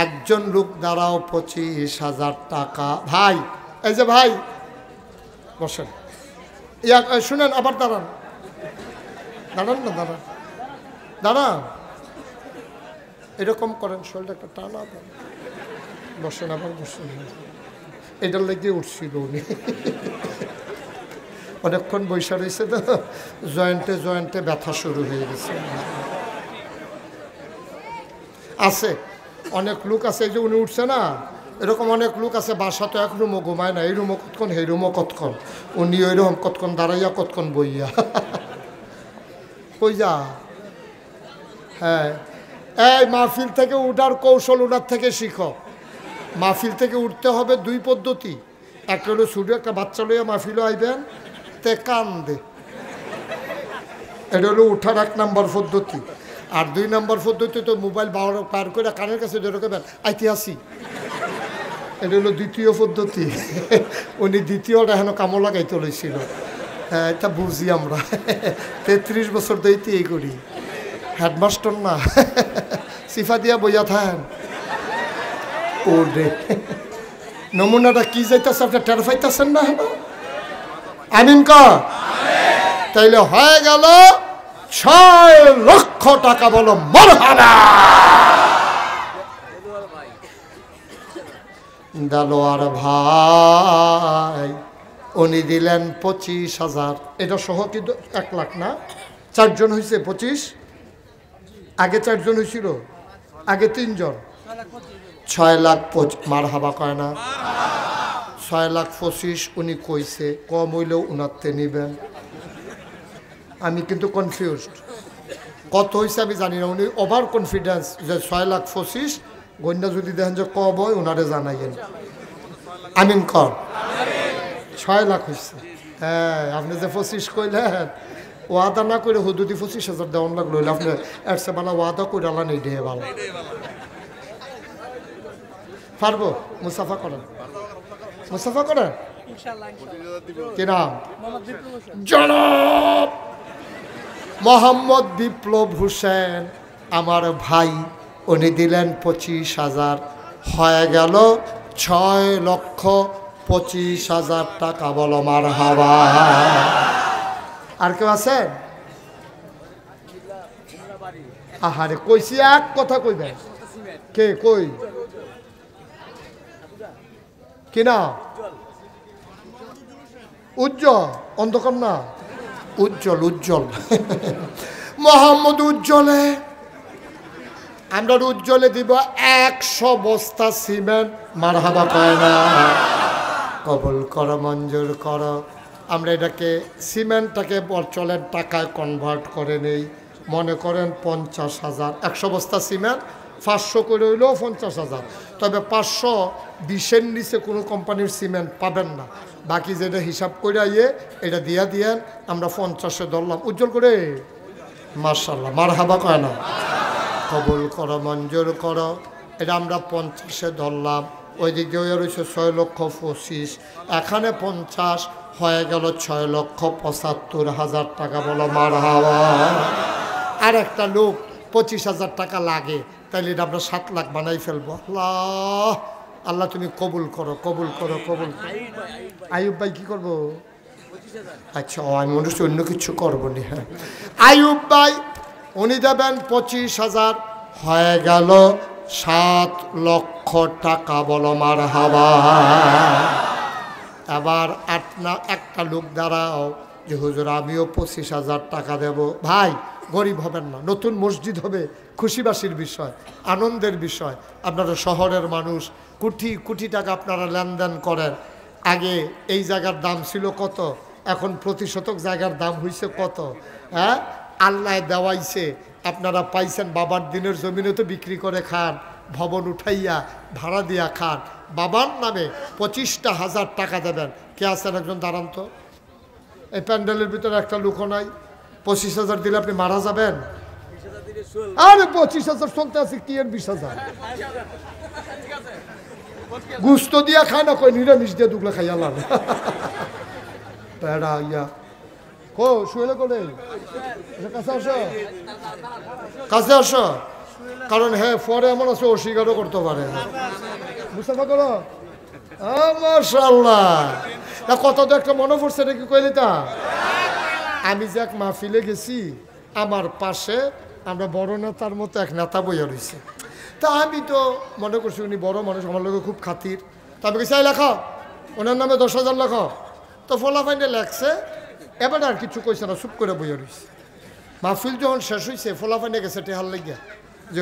একজন লোক দাঁড়াও 25,000 টাকা। ভাই এই যে ভাই বসেন, শুনেন, আবার দাঁড়ান, দাঁড়ান না, দাঁড়ান দাঁড়ান, এরকম করেন, শরীরটা একটা টানা দেন। বসেন, আবার বসেন। এটার লেগে উঠছিল উনি, অনেকক্ষণ বৈশা রয়েছে তো, জয়েন্টে জয়েন্টে ব্যথা শুরু হয়ে গেছে। আছে অনেক লোক আছে, এই যে উনি উঠছে না, এরকম অনেক লোক আছে বাসা তো এক রুমও ঘুমায় না। এই রুমও কতক্ষণ, এই রুমও কতক্ষণ, উনি ওই রকম কতক্ষণ দাঁড়াইয়া কতক্ষণ বইয়া। কই যা? হ্যাঁ, এই মাহফিল থেকে উঠার কৌশল ওনার থেকে শিখো। মাহফিল থেকে উঠতে হবে 2 পদ্ধতি। একটা হলো শুধু একটা বাচ্চা লইয়া মাহফিলও আইবেন, তে কান দে, এটা হলো উঠার 1 নম্বর পদ্ধতি। আর 2 নম্বর পদ্ধতি তো মোবাইল পার করে কানের কাছে ধরে রাখবেন, ঐতিহাসিক, এটা হলো 2য় পদ্ধতি। উনি 2য়টা এখন কামো লাগাইতে লইছিল। হ্যাঁ, এটা বুঝি আমরা, 33 বছর দইতে এই করি। হেডমাস্টার না, সিফা দিয়া বইয়া থাকেন। ও রে, নমুনাটা কি যাইতেছে আপনি টের পাইতেছেন না? আমিন ক। তাইলে হয়ে গেল 6 লক্ষ টাকা। বলো মারহাবা। দেলোয়ার ভাই উনি দিলেন 25,000। এটা সহ কিন্তু 1 লাখ না, 4 জন হয়েছে 25, আগে 4 জন হয়েছিল, আগে 3 জন, 6 লাখ 25। মার হাবা কয় না, 6 লাখ 25 উনি কইছে, কম হইলেও উনারতে নিবেন। আমি কিন্তু কনফিউজড, কত হয়েছে আমি জানি না। উনি ওভার কনফিডেন্স যে 6 লাখ 25, গন্যা যদি দেখেন যে কম হয় ওনারে জানাইয়েন। আমিন কর। 6 লাখ হয়েছে। হ্যাঁ, আপনি যে 25 কইলেন, ওয়াদা না করে হুদুদি 25,000 দেওয়ান লাগলো, আপনি এরসে বালা ওয়াদা করে আলা নেই ডে ভালো পারবো। মুসাফা করেন, মুসাফা করেন কি নাম? জনাব মোহাম্মদ বিপ্লব হোসেন আমার ভাই, উনি দিলেন 25,000। হয়ে গেল 6,25,000 টাকা। বলো মার হাবা। আর কেউ আছেন? আহারে কইছি এক কথা কইবেন। কে কই? কিনা? উজ্জ্বল, অন্ধকার না, উজ্জ্বল, উজ্জ্বল মোহাম্মদ উজ্জ্বলে। আমরা উজ্জ্বলে দিব 100 বস্তা সিমেন্ট। মারহাবা পায় না, কবুল করো, মঞ্জুর করো। আমরা এটাকে সিমেন্টটাকে চলের টাকায় কনভার্ট করে নেই। মনে করেন 50,000, 100 বস্তা সিমেন্ট 500 করে হইলেও 50,000। তবে 520-এর নিচে কোনো কোম্পানির সিমেন্ট পাবেন না। বাকি যেটা হিসাব করে আইয়ে এটা দিয়া দিয়েন, আমরা 50-এ ধরলাম। উজ্জ্বল করে মাশাআল্লাহ, মারহাবা কয় না, কবুল করো, মঞ্জুর করো। এটা আমরা 50-এ ধরলাম। ওই দিক দিয়ে রয়েছে 6,25,000, এখানে 50 হয়ে গেল 6,75,000 টাকা। বলো মারহাবা। আর একটা লোক 25,000 টাকা লাগে, তাইলে এটা আমরা 7 লাখ বানাই ফেলবো। আল্লাহ আল্লাহ তুমি কবুল করো, কবুল করো, কবুল করো। আয়ুব ভাই কি করবো? আচ্ছা, আমি মনে হচ্ছে অন্য কিছু করবো নি। হ্যাঁ, আয়ুব ভাই উনি দেবেন 25,000। হয়ে গেল 7 লক্ষ টাকা। বলো মারহাবা। এবার একটা লোক দাঁড়াও যে হুজুর আমিও 25,000 টাকা দেব। ভাই গরিব হবেন না, নতুন মসজিদ হবে, খুশিবাসীর বিষয়, আনন্দের বিষয়। আপনারা শহরের মানুষ, কোটি কোটি টাকা আপনারা লেনদেন করেন। আগে এই জায়গার দাম ছিল কত, এখন প্রতি শতক জায়গার দাম হয়েছে কত। হ্যাঁ, আল্লাহ দেওয়াইছে, আপনারা পাইছেন। বাবার দিনের জমিনে তো বিক্রি করে খান, ভবন উঠাইয়া ভাড়া দিয়া খান। বাবার নামে 25,000 টাকা দেবেন। কে আছেন? একজন দাঁড়ান তো। এই প্যান্ডেলের ভিতরে একটা লোকও নাই। 25,000 দিলে আপনি মারা যাবেন। আরে 25,000 চলতে আছে কি এর 20,000? গুস্ত দিয়া খায় না, কই নিরামিষ দিয়ে দুগলা খাইয়া লাল বেড়া ইয়া। কো শুয়েলে কোলে কাছে আসো, কাছে আসো। কারণ হ্যাঁ পরে এমন আছে অস্বীকারও করতে পারে। মুস্তাফা করো। মাশাআল্লাহ, না কত তো একটা মনে পড়ছে নাকি কইলি তা। আমি যে এক মাহফিলে গেছি, আমার পাশে আমরা বড় নেতার মতো এক নেতা বইয়া রয়েছে। তা আমি তো মনে করছি উনি বড় মানুষ, আমার লোক খুব খাতির। তা আমি গেছি লেখো, ওনার নামে 10,000 লেখো। তো ফলাফাইনে লেখছে। এবার আর কিছু কইছে না, চুপ করে বইয়া রয়েছে। মাহফিল যখন শেষ হয়েছে, ফলাফাইনে গেছে টেহার লাগিয়া যে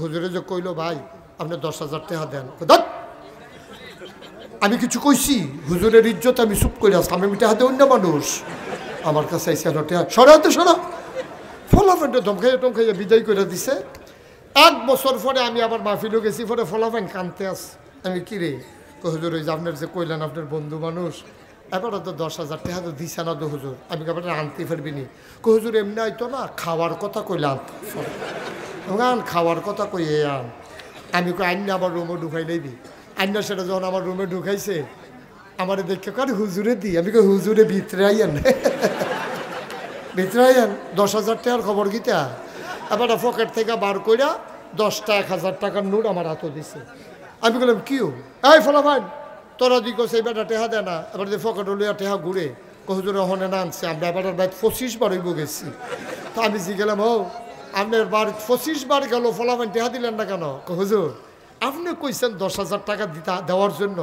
হুজুরে যে কইলো ভাই আপনি 10,000 টাকা দেন। আমি কিছু কইছি? হুজুরের ইজ্জত আমি চুপ করে আসলাম। আমি টেহা দেই অন্য মানুষ, আমার কাছে আইসা টেহা সরাতে সরা। ফলাফাইনটা ধমকাইয়া বিদায় করে দিছে। 1 বছর পরে আমি আবার মাহফিলও গেছি, পরে ফলাফাইন কানতে আস। আমি কিরে হুজুর, ওই যে আপনার যে কইলেন আপনার বন্ধু মানুষ, এবারে তো 10,000 টাকা তো দিছে না তো হুজুর। আমি এবার আনতে পারবি নি। হুজুর এমনি আইতো না, খাওয়ার কথা কইলে আনতে আন, খাওয়ার কথা কইয়ে আন। আমি কই আইন আবার রুমে ঢুকাই লইবি। আইনা সেটা যখন আমার রুমে ঢুকাইছে, আমার দেখে কার হুজুরে দিই। আমি কই হুজুরে ভিতরে আইয়েন, ভিতরে আইয়েন। 10,000 টাকার খবর গীতা। এবার পকেট থেকে বার কইরা 10টা 1,000 টাকার নোট আমার হাতে দিছে। আমি বললাম কিউ এই ফলাফাইন তোরা দিক সেই বেটা টেহা দেয় না। এবার যে পকেট লইয়া টেহা ঘুরে হুজুরে হনে না আনছে। আমরা এবার বাইক 25 বার হইব গেছি। তো আমি জি গেলাম, ও আপনার বার 25 বার গেল, ফলাফাইন টেহা দিলেন না কেন? হুজুর আপনি কইছেন 10,000 টাকা দেওয়ার জন্য,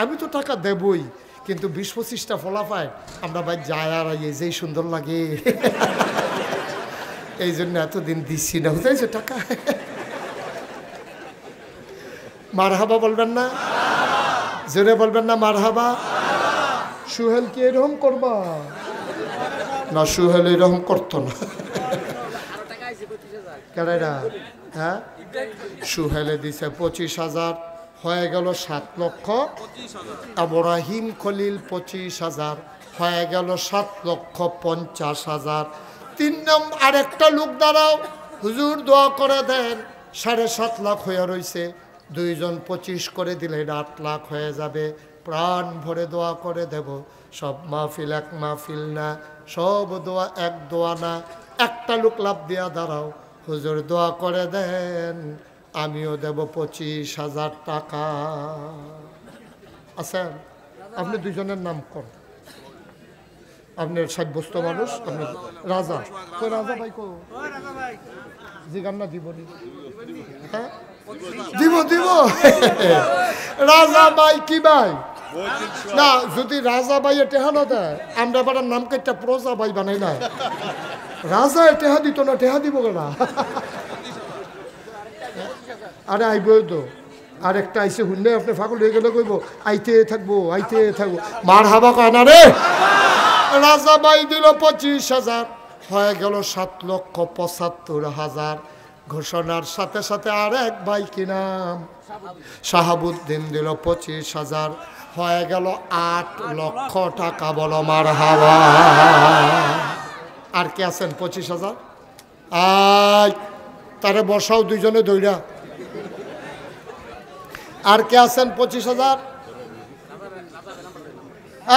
আমি তো টাকা দেবই, কিন্তু 20-25টা ফলাফায় আমরা ভাই যায় আর যেই সুন্দর লাগে এই জন্য এতদিন দিচ্ছি না, বুঝেছে টাকা। মারহাবা বলবেন না, জোরে বলবেন না মারহাবা। সুহেল কি এরকম করবা না? সুহেল এরকম করতো না। কেডা? হ্যাঁ, সুহেলে দিছে 25,000, হয়ে গেল 7 লক্ষ। ইব্রাহিম খলিল 25,000, হয়ে গেল 7,50,000। 3 নম্বর আরেকটা লোক দাঁড়াও, হুজুর দোয়া করে দেন, 7.5 লাখ হয়ে রয়েছে, 2 জন 25 করে দিলে 8 লাখ হয়ে যাবে। প্রাণ ভরে দোয়া করে দেব। সব মাহফিল এক মাহফিল না, সব দোয়া এক দোয়া না। একটা লোক লাভ দিয়া দাঁড়াও, হুজুর দোয়া করে দেন, আমিও দেব 25,000 টাকা। আছেন? আপনি 2 জনের নাম করেন। আপনার সাব্যস্ত মানুষ, আপনি রাজা। কই রাজা ভাই? কো জিগান না দিবনি? হ্যাঁ দিব দিব। রাজা ভাই কি ভাই না? যদি রাজা ভাই টেহা দেয়, আমরা আবার নাম কেটে প্রজা ভাই বানাই না। রাজা টেহা দিত না, টেহা দিব না। আরে আইব তো আরেকটা আইসে শুনলে আপনি ফাঁকল হয়ে গেলে কইব আইতে থাকবো আইতে থাকবো। মার হাবা কয় না রে। রাজা ভাই দিল 25,000, হয়ে গেল 7,75,000। ঘোষণার সাথে সাথে আর এক ভাই কি নাম? শাহাবুদ্দিন দিল 25,000, হয়ে গেল 8 লক্ষ টাকা। বলো মার হাবা। আর কে আছেন 25,000? আয় তারে বসাও 2 জনে দইরা। আর কে আছেন 25,000?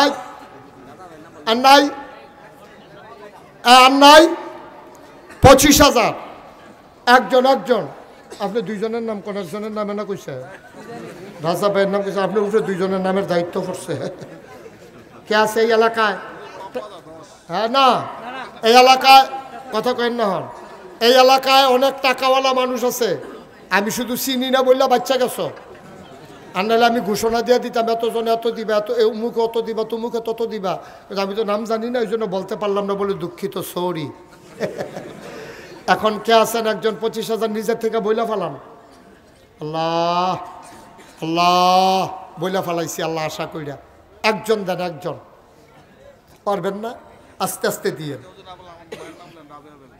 আর নাই, আর নাই 25,000। একজন একজন। আপনি 2 জনের নাম কোন? একজনের নামে না কইছে? রাজা ভাইয়ের নাম কইছে, আপনি উপরে 2 জনের নামের দায়িত্ব করছে। কে আছে এই এলাকায়? হ্যাঁ না, এই এলাকায় কথা কেন না হন, এই এলাকায় অনেক টাকাওয়ালা মানুষ আছে। আমি শুধু চিনি না বললে বাচ্চা গেছো, আর নাহলে আমি ঘোষণা দিয়ে দিতাম এতজন এত দিবা, এত মুখে অত দিবা, মুখে তত দিবা। কিন্তু আমি তো নাম জানি না, ওই জন্য বলতে পারলাম না বলে দুঃখিত, সরি। এখন কে আছেন একজন 25,000 নিজের থেকে বইলা ফেলান? আল্লাহ আল্লাহ বইলা ফেলাইছি, আল্লাহ আশা কইরা। একজন দেন, একজন। পারবেন না? আস্তে আস্তে দিয়ে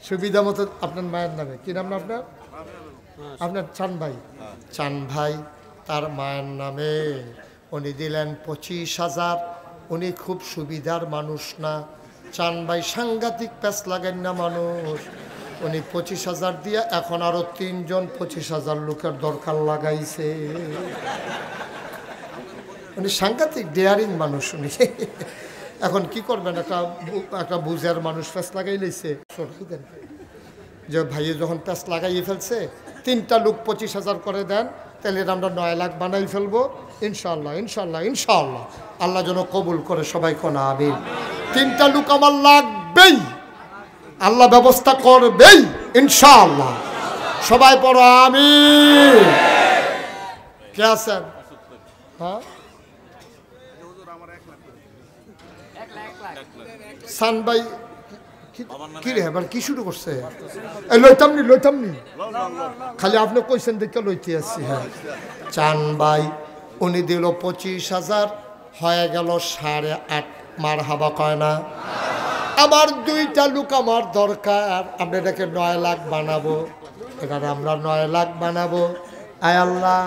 সুবিধা মতো। আপনার মায়ের নামে কি নাম? আপনার আপনার চান ভাই, চান ভাই তার মায়ের নামে উনি দিলেন 25,000। উনি খুব সুবিধার মানুষ না, চান ভাই সাংঘাতিক প্যাঁচ লাগেন না মানুষ। উনি 25,000 দিয়ে এখন আরো 3 জন 25,000 লোকের দরকার লাগাইছে। উনি সাংঘাতিক ডেয়ারিং মানুষ উনি। এখন কি করবেন? একটা বুঝার মানুষ প্যাঁচ লাগাই লইছে। যে ভাইয়ে যখন প্যাঁচ লাগাইয়ে ফেলছে, 3টা লোক 25,000 করে দেন, তাহলে আমরা 9 লাখ বানাই ফেলবো ইনশাল্লাহ ইনশাল্লাহ ইনশাল্লাহ। আল্লাহ যেন কবুল করে, সবাই কোনা আমিন। 3টা লোক আমার লাগবেই, আল্লাহ ব্যবস্থা করবেই ইনশাআল্লাহ। সবাই পড়ো আমিন। কে আছেন? হ্যাঁ সান ভাই কি রে এবার কি শুরু করছে? লইতামনি লইতামনি, খালি আপনি কইছেন দেখে লইতে আসছি। হ্যাঁ চান ভাই উনি দিল 25,000, হয়ে গেল 8.5। মার হাবা কয় না? আমার 2টা লোক আমার দরকার, আমরা এটাকে 9 লাখ বানাবো। এখানে আমরা 9 লাখ বানাবো। আয় আল্লাহ,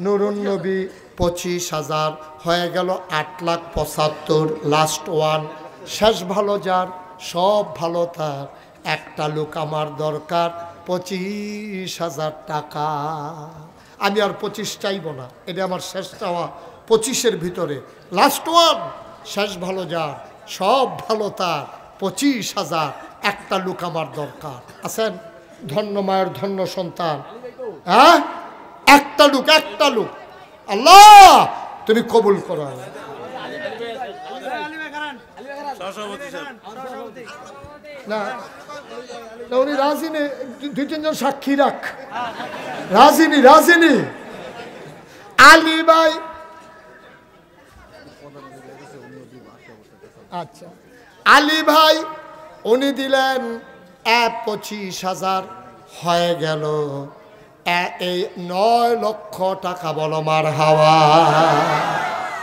নুরুন নবী 25,000, হয়ে গেল 8,75,000। লাস্ট ওয়ান, শেষ ভালো যার, সব ভালো তার। একটা লোক আমার দরকার, 25,000 টাকা। আমি আর 25 চাইব না, এটা আমার শেষ চাওয়া। 25-এর ভিতরে লাস্ট ওয়ান, শেষ ভালো যার, সব ভালো তার, 25,000। একটা লোক আমার দরকার। আছেন? ধন্য মায়ের ধন্য সন্তান। হ্যাঁ একটা লোক, একটা লোক। আল্লাহ তুমি কবুল করো। না উনি রাজিনী, 2-3 জন সাক্ষী রাখ। রাজিনী রাজিনী আলী ভাই আচ্ছা, আলী ভাই উনি দিলেন 25,000, হয়ে গেল এই 9 লক্ষ টাকা। বলো মারহাবা,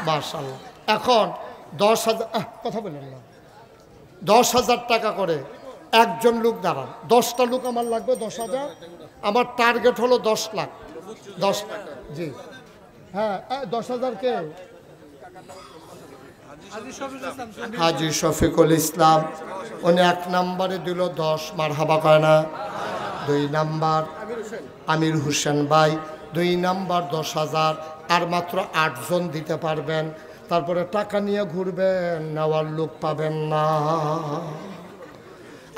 মাশাআল্লাহ। এখন 10,000, কথা বলেন না, 10,000 টাকা করে একজন লোক দাঁড়ান। 10টা লোক আমার লাগবে, 10,000। আমার টার্গেট হলো 10 লাখ। 10 টাকা, জি হ্যাঁ। 10,000 কে? হাজী শফিকুল ইসলাম, উনি 1 নম্বরে দিল 10, মারহাবা কয় না? 2 নাম্বার আমির হোসেন ভাই, 2 নাম্বার 10,000। আর মাত্র 8 জন দিতে পারবেন, তারপরে টাকা নিয়ে ঘুরবেন, নেওয়ার লোক পাবেন না।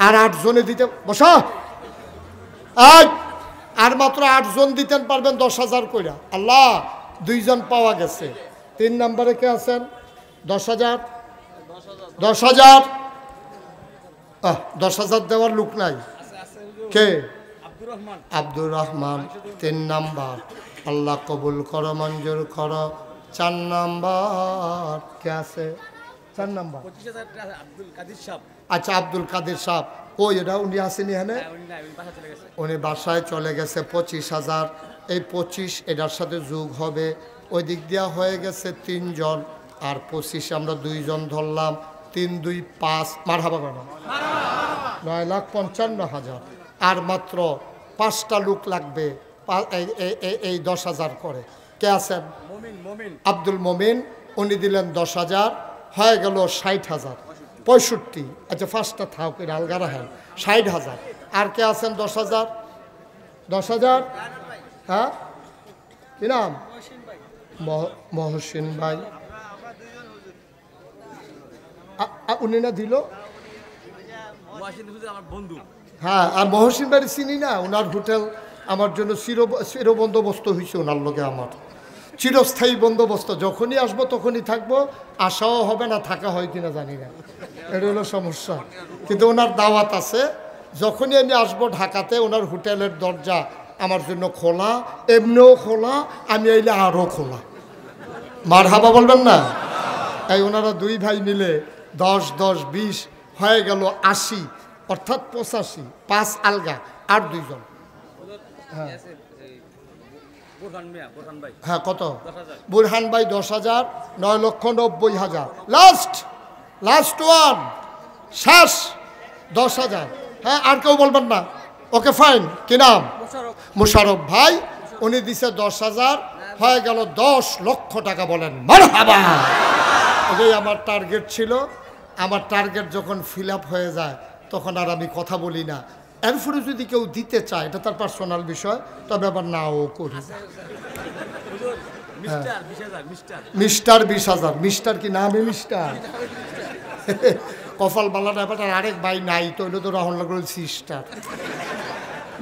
আর 8 জনে দিতে বসা, আর মাত্র 8 জন দিতেন পারবেন 10,000 কইরা। আল্লাহ, 2 জন পাওয়া গেছে। 3 নম্বরে কে আছেন? 10,000, 10,000। 10,000 দেওয়ার লোক নাই। কে? আব্দুর রহমান। 3 নাম্বার, আল্লাহ কবুল করো, মঞ্জুর করো। 4 নাম্বার কে আছে? 4 নাম্বার আচ্ছা, আব্দুল কাদের সাহেব। কই এটা? উনি আসেনি এখানে, উনি বাসায় চলে গেছে। 25,000, এই 25 এটার সাথে যোগ হবে। ওই দিক দিয়া হয়ে গেছে 3 জন, আর 25 আমরা 2 জন ধরলাম। 3 2 5, মারহাবা করা, 9,55,000। আর মাত্র 5টা লোক লাগবে এই 10,000 করে। কে আছেন? আব্দুল মমিন, উনি দিলেন 10,000, হয়ে গেল 60,000, 65। আচ্ছা, 5টা থাক, আলগা রাখেন, 60,000। আর কে আছেন? 10,000, 10,000। হ্যাঁ, কি নাম? মহসিন ভাই। উনি না দিল? হ্যাঁ, আর মহসিন ভাই চিনি না, ওনার হোটেল আমার জন্য চির বন্দোবস্ত হয়েছে। ওনার লোকে আমার চিরস্থায়ী বন্দোবস্ত, যখনই আসবো তখনই থাকবো। আসাও হবে না, থাকা হয় কিনা জানি না, এটা হলো সমস্যা। কিন্তু ওনার দাওয়াত আছে, যখনই আমি আসবো ঢাকাতে ওনার হোটেলের দরজা আমার জন্য খোলা, এমনিও খোলা, আমি আইলে আরও খোলা। মারহাবা বলবেন না? এই ওনারা 2 ভাই মিলে 10 10 20 হয়ে গেল 80, অর্থাৎ 85। 5 আলগা, আর 2 জন। হ্যাঁ, কত? বুরহান ভাই 10,000, 9,90,000। লাস্ট ওয়ান, শেষ 10,000। হ্যাঁ, আর কেউ বলবেন না? ওকে, ফাইন। কি নাম? মুশারফ ভাই, উনি দিছে 10,000, হয়ে গেল 10 লক্ষ টাকা। বলেন মারহাবা। এটাই আমার টার্গেট ছিল। আমার টার্গেট যখন ফিল আপ হয়ে যায় তখন আর আমি কথা বলি না। এরপরে যদি কেউ দিতে চায়, এটা তার পার্সোনাল বিষয়, তবে আবার নাও করি। মিস্টার 20,000। মিস্টার কি নামে? মিস্টার কপাল বালাটা এবার আরেক ভাই নাই তো, হইলে তো রাহুল লাগল সিস্টার।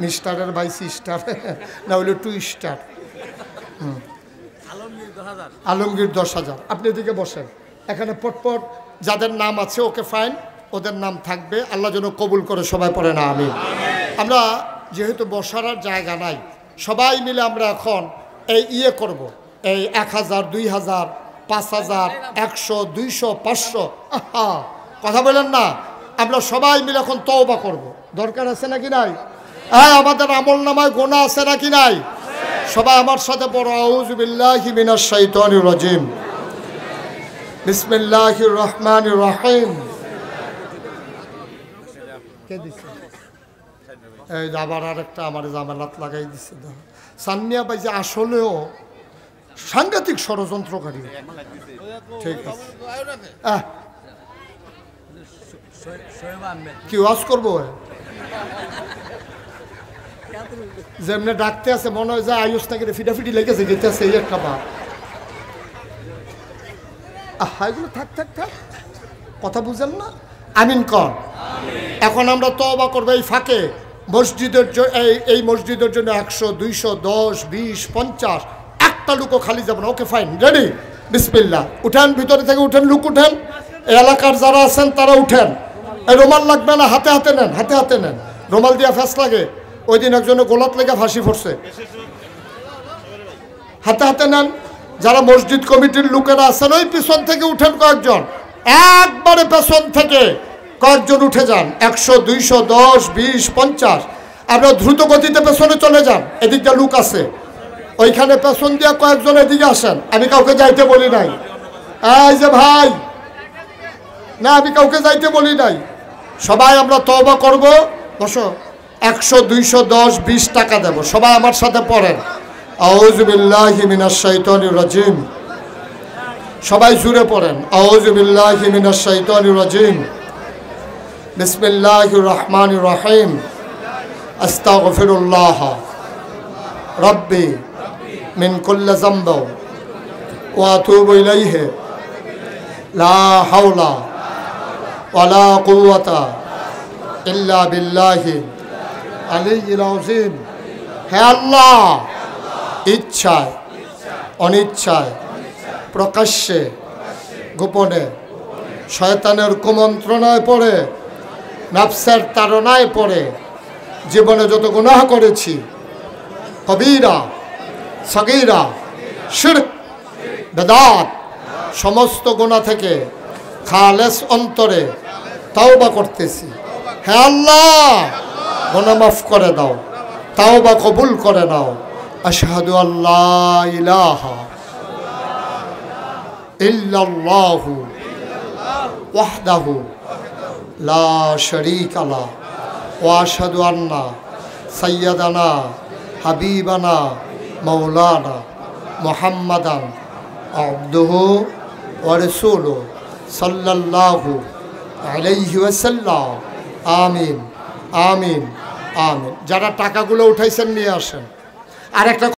মিস্টারের ভাই সিস্টার, না হইলে 2 স্টার। আলমগীর 10,000। আপনি এদিকে বসেন, এখানে পটপট যাদের নাম আছে, ওকে ফাইন, ওদের নাম থাকবে। আল্লাহ যেন কবুল করে, সবাই পড়ে না আমিন। আমরা যেহেতু বসার আর জায়গা নাই, সবাই মিলে আমরা এখন এই করব, এই 1,000 2,000 5,000 100 200 500। কথা বলেন না? আমরা সবাই মিলে এখন তওবা করব। দরকার আছে নাকি নাই? হ্যাঁ, আমাদের আমল নামায় গোনা আছে নাকি নাই? সবাই আমার সাথে পড়ো, আউযু বিল্লাহি মিনাশ শাইতানির রাজিম, বিসমিল্লাহির রহমানির রহিম। কে দিছে? এই আবার আরেকটা আমার জামালাত লাগাই দিচ্ছে। সান্নিয়া ভাই যে আসলেও সাংঘাতিক ষড়যন্ত্রকারী। ঠিক আছে, কি ওয়াজ করবো? যেমনি ডাকতে আছে মনে হয় যে আয়ুষ নাকি ফিটাফিটি লেগেছে, যেতে আছে এই একটা বাপ। এগুলো থাক, কথা বুঝেন না? আমিন কর। এখন আমরা তওবা করবো। এই ফাঁকে মসজিদের এই মসজিদের জন্য 100 200 10 20 50 একটা লোকও খালি যাবে না। ওকে, ফাইন, রেডি, বিসমিল্লাহ। উঠেন, ভিতরে থেকে উঠেন, লোক উঠেন। এলাকার যারা আছেন তারা উঠেন। এই রুমাল লাগবে না, হাতে নেন, হাতে নেন। রুমাল দিয়া ফ্যাস লাগে। ওই দিন একজনে গোলাপ লেগে ফাঁসি পড়ছে। হাতে নেন। যারা মসজিদ কমিটির লোকেরা আছেন ওই পিছন থেকে উঠেন, কয়েকজন একবারে পেছন থেকে কয়েকজন উঠে যান, 100, 200, 10, 20, 50, আপনারা দ্রুত গতিতে পেছনে চলে যান। এদিকটা লোক আছে, ওইখানে পেছন দিয়ে কয়েকজন এদিকে আসেন। আমি কাউকে যাইতে বলি নাই, এই যে ভাই, না আমি কাউকে যাইতে বলি নাই। সবাই আমরা তওবা করব। বসো, 100, 200, 10, 20 টাকা দেব। সবাই আমার সাথে পড়েন, আউযু বিল্লাহি মিনাশ শাইতানির রাজিম। সবাই জুড়ে পড়েন, আউযু বিল্লাহি মিনাশ শাইতানির রাজিম, বিসমিল্লাহির রহমানির রহিম, আস্তাগফিরুল্লাহ রাব্বি মিন কুল্লি যামব ওয়া আতুবু ইলাইহি লা হাওলা ওয়ালা কুওয়াতা ইল্লা বিল্লাহি আলিয়্যিল আযীম। হে আল্লাহ, ইচ্ছায় অনিচ্ছায় প্রকাশ্যে গোপনে শয়তানের কুমন্ত্রণায় পড়ে নফসের তাড়নায় পড়ে জীবনে যত গুনাহ করেছি, কবিরা সগীরা শিরক বেদাত, সমস্ত গুনাহ থেকে খালেস অন্তরে তাওবা করতেছি। হে আল্লাহ, গুনাহ মাফ করে দাও, তাওবা কবুল করে নাও। আশহাদু আল্লা ইলাহা ইল্লাল্লাহু ওয়াহদাহু লা শারীকা লাহু ওয়া আশহাদু আন্না সাইয়্যিদানা হাবিবানা মাওলানা মুহাম্মাদান আবদুহু ওয়া রাসূলুহু সাল্লাল্লাহু আলাইহি ওয়াসাল্লাম। আমিন আমিন আমিন। যারা টাকাগুলো উঠাইছেন নিয়ে আসেন। আর একটা